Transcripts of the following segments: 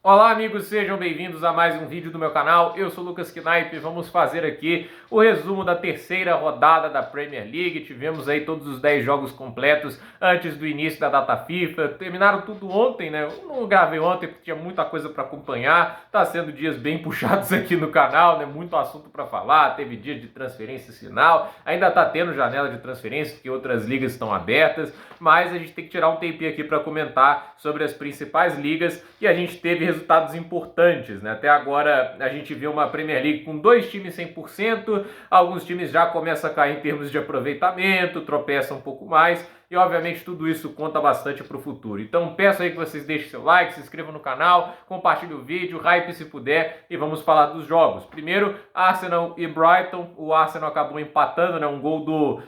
Olá amigos, sejam bem-vindos a mais um vídeo do meu canal. Eu sou o Lucas Knaip e vamos fazer aqui o resumo da terceira rodada da Premier League. Tivemos aí todos os 10 jogos completos antes do início da data FIFA. Terminaram tudo ontem, né? Eu não gravei ontem porque tinha muita coisa para acompanhar. Tá sendo dias bem puxados aqui no canal, né? Muito assunto para falar. Teve dia de transferência final. Ainda tá tendo janela de transferência porque outras ligas estão abertas, mas a gente tem que tirar um tempinho aqui para comentar sobre as principais ligas e a gente teve resultados importantes, né? Até agora a gente vê uma Premier League com 2 times 100%, alguns times já começam a cair em termos de aproveitamento, tropeçam um pouco mais e obviamente tudo isso conta bastante para o futuro. Então peço aí que vocês deixem seu like, se inscrevam no canal, compartilhem o vídeo, hype se puder e vamos falar dos jogos. Primeiro, Arsenal e Brighton. O Arsenal acabou empatando, né? Um gol do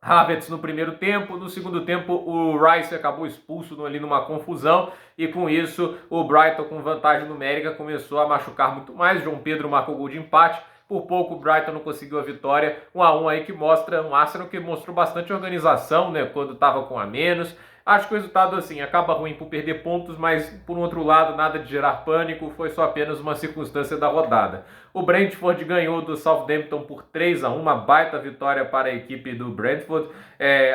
Havertz no primeiro tempo. No segundo tempo o Rice acabou expulso ali numa confusão e com isso o Brighton, com vantagem numérica, começou a machucar muito mais. João Pedro marcou gol de empate. Por pouco o Brighton não conseguiu a vitória. 1-1 aí que mostra um Arsenal que mostrou bastante organização, né, quando estava com a menos. Acho que o resultado assim acaba ruim por perder pontos, mas por um outro lado nada de gerar pânico, foi só apenas uma circunstância da rodada. O Brentford ganhou do Southampton por 3-1, uma baita vitória para a equipe do Brentford.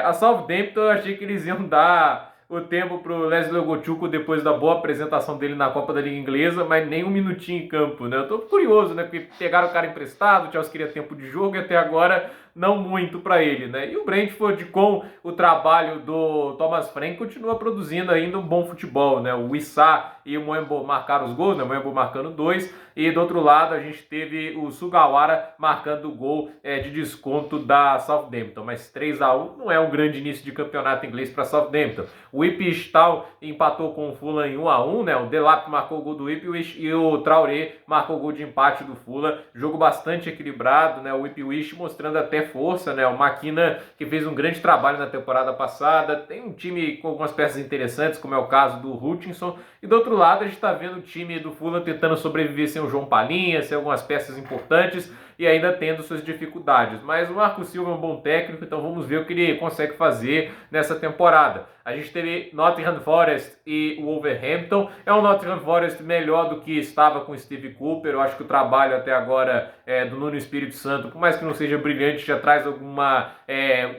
A Southampton eu achei que eles iam dar o tempo para o Leslie Gochuco depois da boa apresentação dele na Copa da Liga Inglesa, mas nem um minutinho em campo, né? Eu tô curioso, né? Porque pegaram o cara emprestado, o Chelsea queria tempo de jogo e até agora não muito para ele, né? E o Brentford, com o trabalho do Thomas Frank, continua produzindo ainda um bom futebol, né? O Issa e o Moembo marcaram os gols, né? O Moembo marcando 2, e do outro lado a gente teve o Sugawara marcando o gol de desconto da Southampton, mas 3-1 não é um grande início de campeonato inglês para Southampton. O Ipswich Town empatou com o Fulham em 1-1, né? O Delap marcou o gol do Ipswich e o Traoré marcou o gol de empate do Fulham. Jogo bastante equilibrado, né? O Ipswich mostrando até força, né? O Maquina, que fez um grande trabalho na temporada passada, tem um time com algumas peças interessantes, como é o caso do Hutchinson, e do outro lado a gente está vendo o time do Fulham tentando sobreviver sem o João Palhinha, sem algumas peças importantes e ainda tendo suas dificuldades, mas o Marco Silva é um bom técnico, então vamos ver o que ele consegue fazer nessa temporada. A gente teve Nottingham Forest e o Wolverhampton. É um Nottingham Forest melhor do que estava com o Steve Cooper. Eu acho que o trabalho até agora do Nuno Espírito Santo, por mais que não seja brilhante, já traz alguma,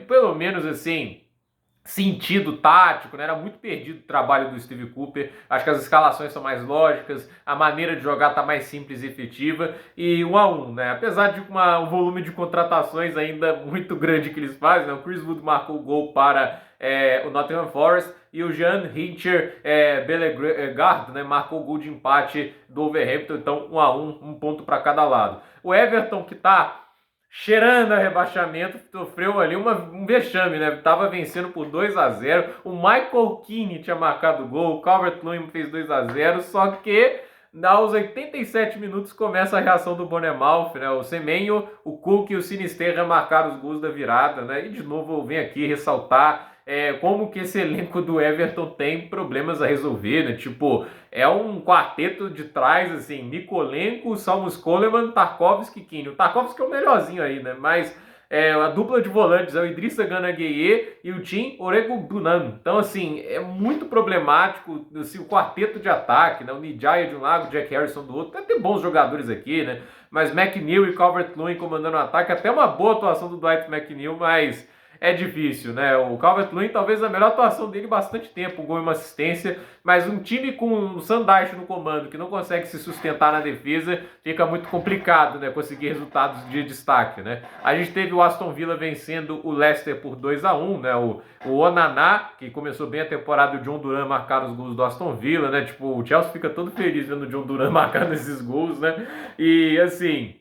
pelo menos assim, sentido tático, né? Era muito perdido o trabalho do Steve Cooper. Acho que as escalações são mais lógicas, a maneira de jogar está mais simples e efetiva, e 1-1, né? Apesar de um volume de contratações ainda muito grande que eles fazem, né? O Chris Wood marcou o gol para o Nottingham Forest e o Jan Hincher Bellegarde, né, marcou o gol de empate do Wolverhampton. Então 1-1, um ponto para cada lado. O Everton, que está cheirando a rebaixamento, sofreu ali um vexame, né? Tava vencendo por 2-0. O Michael Keane tinha marcado o gol, o Calvert-Lewin fez 2-0, só que aos 87 minutos começa a reação do Bournemouth, né? O Semenyo, o Cook e o Sinisterra marcaram os gols da virada, né? E de novo eu venho aqui ressaltar como que esse elenco do Everton tem problemas a resolver, né? Tipo, é um quarteto de trás, assim, Nikolenko, Salmus Coleman, Tarkowski, Keane. O Tarkowski é o melhorzinho aí, né? Mas a dupla de volantes é o Idrissa Gana Gueye e o Tim Oregubunan. Então, assim, é muito problemático assim, o quarteto de ataque, né? O Nijaya de um lado, o Jack Harrison do outro. Até tem bons jogadores aqui, né? Mas McNeil e Calvert-Lewin comandando o ataque. Até uma boa atuação do Dwight McNeil, mas é difícil, né? O Calvert-Lewin talvez a melhor atuação dele em bastante tempo, um gol e uma assistência, mas um time com o Sandaich no comando que não consegue se sustentar na defesa, fica muito complicado, né? Conseguir resultados de destaque, né? A gente teve o Aston Villa vencendo o Leicester por 2-1, né? O Onaná, que começou bem a temporada, o John Duran marcaram os gols do Aston Villa, né? Tipo, o Chelsea fica todo feliz vendo o John Duran marcando esses gols, né? E assim,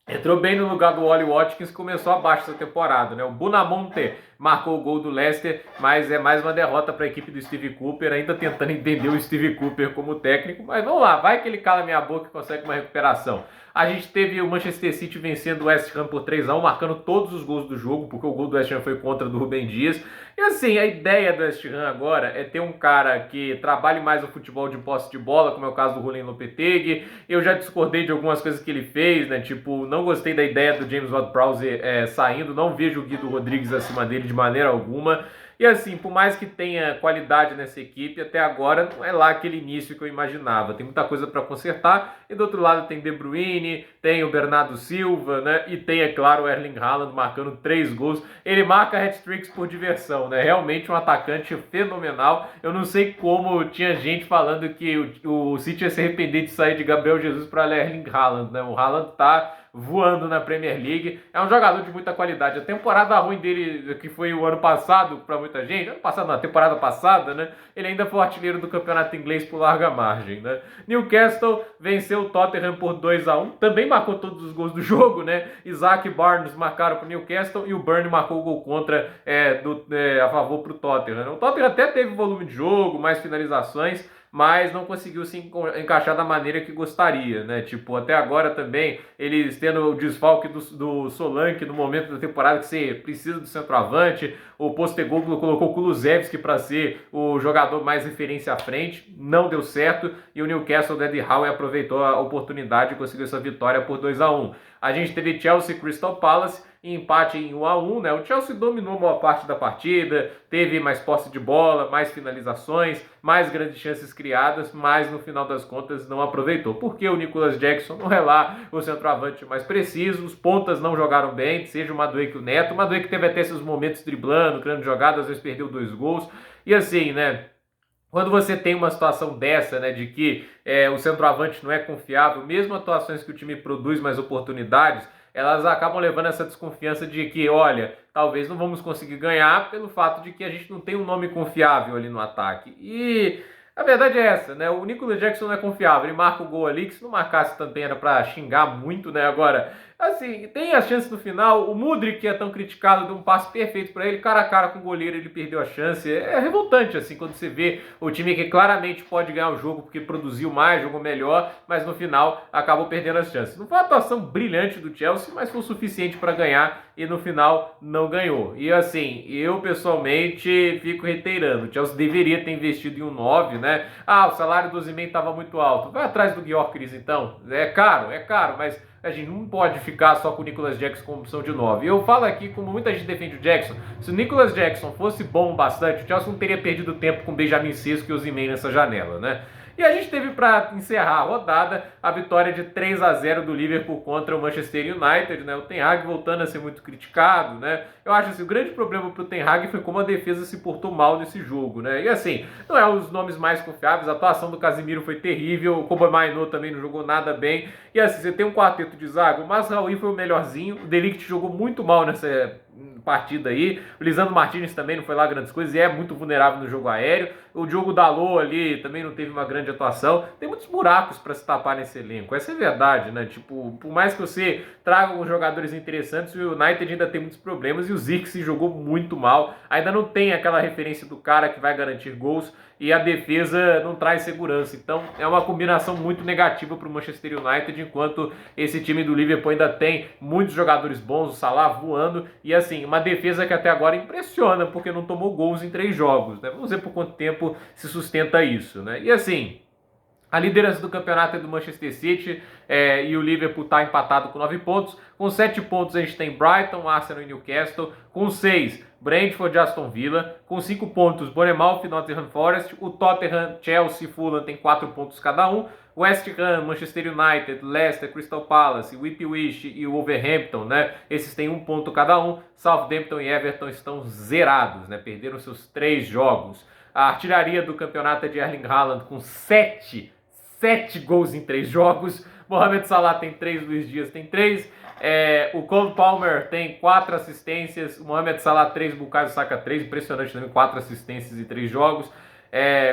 entrou bem no lugar do Ollie Watkins, que começou abaixo essa temporada, né? O Bunamonte marcou o gol do Leicester, mas é mais uma derrota para a equipe do Steve Cooper, ainda tentando entender o Steve Cooper como técnico, mas vamos lá, vai que ele cala minha boca e consegue uma recuperação. A gente teve o Manchester City vencendo o West Ham por 3-1, marcando todos os gols do jogo, porque o gol do West Ham foi contra do Rubem Dias. E assim, a ideia do West Ham agora é ter um cara que trabalhe mais o futebol de posse de bola, como é o caso do Julian Lopetegui. Eu já discordei de algumas coisas que ele fez, né? Tipo, não gostei da ideia do James Ward-Prowse saindo, não vejo o Guido Rodrigues acima dele de maneira alguma. E assim, por mais que tenha qualidade nessa equipe, até agora não é lá aquele início que eu imaginava. Tem muita coisa para consertar. E do outro lado tem De Bruyne, tem o Bernardo Silva, né? E tem, é claro, o Erling Haaland marcando 3 gols. Ele marca hat-tricks por diversão, né? Realmente um atacante fenomenal. Eu não sei como tinha gente falando que o City ia se arrepender de sair de Gabriel Jesus para Erling Haaland, né? O Haaland tá voando na Premier League, é um jogador de muita qualidade. A temporada ruim dele, que foi o ano passado para muita gente, ano passado não, a temporada passada, né? Ele ainda foi artilheiro do campeonato inglês por larga margem, né? Newcastle venceu o Tottenham por 2-1, também marcou todos os gols do jogo, né? Isaac e Barnes marcaram para o Newcastle e o Burnley marcou o gol contra a favor para o Tottenham. O Tottenham até teve volume de jogo, mais finalizações, mas não conseguiu se encaixar da maneira que gostaria, né? Tipo, até agora também, eles tendo o desfalque do Solanke no momento da temporada que você precisa do centroavante, o Postecoglou colocou o Kulusevski para ser o jogador mais referência à frente, não deu certo, e o Newcastle, o Eddie Howe, aproveitou a oportunidade e conseguiu essa vitória por 2-1. A gente teve Chelsea e Crystal Palace, empate em 1-1, né? O Chelsea dominou boa parte da partida, teve mais posse de bola, mais finalizações, mais grandes chances criadas, mas no final das contas não aproveitou. Porque o Nicolas Jackson não é lá o centroavante mais preciso, os pontas não jogaram bem, seja o Madueke e o Neto. O Madueke teve até esses momentos driblando, criando jogadas, às vezes perdeu 2 gols. E assim, né? Quando você tem uma situação dessa, né, de que o centroavante não é confiável, mesmo atuações que o time produz mais oportunidades, elas acabam levando essa desconfiança de que, olha, talvez não vamos conseguir ganhar pelo fato de que a gente não tem um nome confiável ali no ataque. E a verdade é essa, né? O Nicolas Jackson não é confiável, ele marca o gol ali, que se não marcasse também era pra xingar muito, né? Agora, assim, tem a chance no final, o Mudryk, que é tão criticado, deu um passe perfeito pra ele, cara a cara com o goleiro, ele perdeu a chance. É revoltante, assim, quando você vê o time que claramente pode ganhar o jogo porque produziu mais, jogou melhor, mas no final acabou perdendo as chances. Não foi uma atuação brilhante do Chelsea, mas foi o suficiente para ganhar e no final não ganhou. E assim, eu pessoalmente fico reiterando, o Chelsea deveria ter investido em um 9, né? Ah, o salário do Osimhen estava muito alto. Vai atrás do Gyökeres então. É caro, mas a gente não pode ficar só com o Nicolas Jackson como opção de 9. Eu falo aqui, como muita gente defende o Jackson, se o Nicolas Jackson fosse bom bastante, o Chelsea não teria perdido tempo com Benjamin Sesko e Osimhen nessa janela, né? E a gente teve para encerrar a rodada a vitória de 3-0 do Liverpool contra o Manchester United, né? O Ten Hag voltando a ser muito criticado, né? Eu acho assim, o grande problema pro Ten Hag foi como a defesa se portou mal nesse jogo, né? E assim, não é um dos nomes mais confiáveis, a atuação do Casemiro foi terrível, o Kobe Mainoo também não jogou nada bem. E assim, você tem um quarteto de zaga, o Mazraoui foi o melhorzinho, o De Ligt jogou muito mal nessa partida aí, o Lisandro Martinez também não foi lá grandes coisas e é muito vulnerável no jogo aéreo, o Diogo Dalot ali também não teve uma grande atuação, tem muitos buracos para se tapar nesse elenco, essa é a verdade, né? Tipo, por mais que você traga alguns jogadores interessantes, o United ainda tem muitos problemas e o Zirkzee jogou muito mal, ainda não tem aquela referência do cara que vai garantir gols e a defesa não traz segurança, então é uma combinação muito negativa para o Manchester United, enquanto esse time do Liverpool ainda tem muitos jogadores bons, o Salah voando, e assim, uma defesa que até agora impressiona, porque não tomou gols em 3 jogos, né? Vamos ver por quanto tempo se sustenta isso, né? E assim, a liderança do campeonato é do Manchester City e o Liverpool está empatado com 9 pontos. Com 7 pontos a gente tem Brighton, Arsenal e Newcastle. Com 6, Brentford e Aston Villa. Com 5 pontos, Bournemouth e Nottingham Forest. O Tottenham, Chelsea e Fulham tem 4 pontos cada um. West Ham, Manchester United, Leicester, Crystal Palace, Ipswich e o Wolverhampton, né? Esses têm 1 ponto cada um. Southampton e Everton estão zerados, né? Perderam seus 3 jogos. A artilharia do campeonato é de Erling Haaland com 7 gols em 3 jogos. Mohamed Salah tem 3, Luiz Dias tem 3. O Cole Palmer tem 4 assistências. O Mohamed Salah 3, Bukayo Saka 3. Impressionante também, 4 assistências em 3 jogos.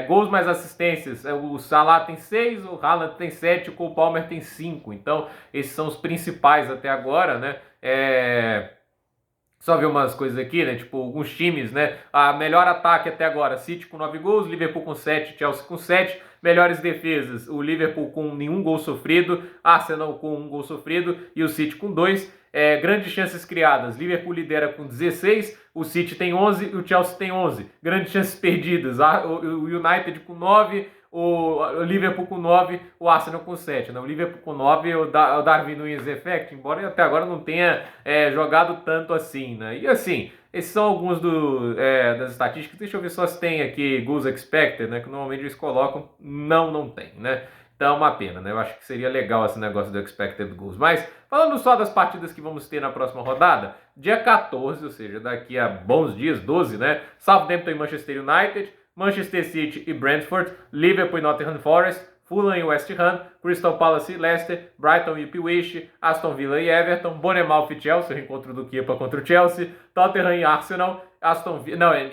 Gols mais assistências, o Salah tem 6, o Haaland tem 7, o Cole Palmer tem 5. Então, esses são os principais até agora, né? Só ver umas coisas aqui, né? Tipo, alguns times, né? A melhor ataque até agora, City com 9 gols, Liverpool com 7, Chelsea com 7. Melhores defesas, o Liverpool com nenhum gol sofrido, Arsenal com 1 gol sofrido e o City com 2. Grandes chances criadas, Liverpool lidera com 16, o City tem 11 e o Chelsea tem 11. Grandes chances perdidas, o United com 9, o Liverpool com 9, o Arsenal com 7. Né? O Liverpool com 9 é o Darwin Núñez Effect, embora até agora não tenha jogado tanto assim. Né? E assim, Esses são alguns das estatísticas. Deixa eu ver só se tem aqui goals expected, né? Que normalmente eles colocam. Não tem, né? Então é uma pena, né? Eu acho que seria legal esse negócio do expected goals. Mas falando só das partidas que vamos ter na próxima rodada, dia 14, ou seja, daqui a bons dias, 12, né? Southampton e Manchester United, Manchester City e Brentford, Liverpool e Nottingham Forest, Fulham e West Ham, Crystal Palace e Leicester, Brighton e Ipswich, Aston Villa e Everton, Bournemouth e Chelsea, o encontro do Kepa contra o Chelsea, Tottenham e Arsenal,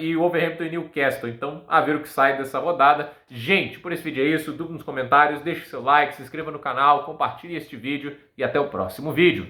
e Wolverhampton e Newcastle. Então, a ver o que sai dessa rodada. Gente, por esse vídeo é isso. Dúvida nos comentários, deixe seu like, se inscreva no canal, compartilhe este vídeo e até o próximo vídeo.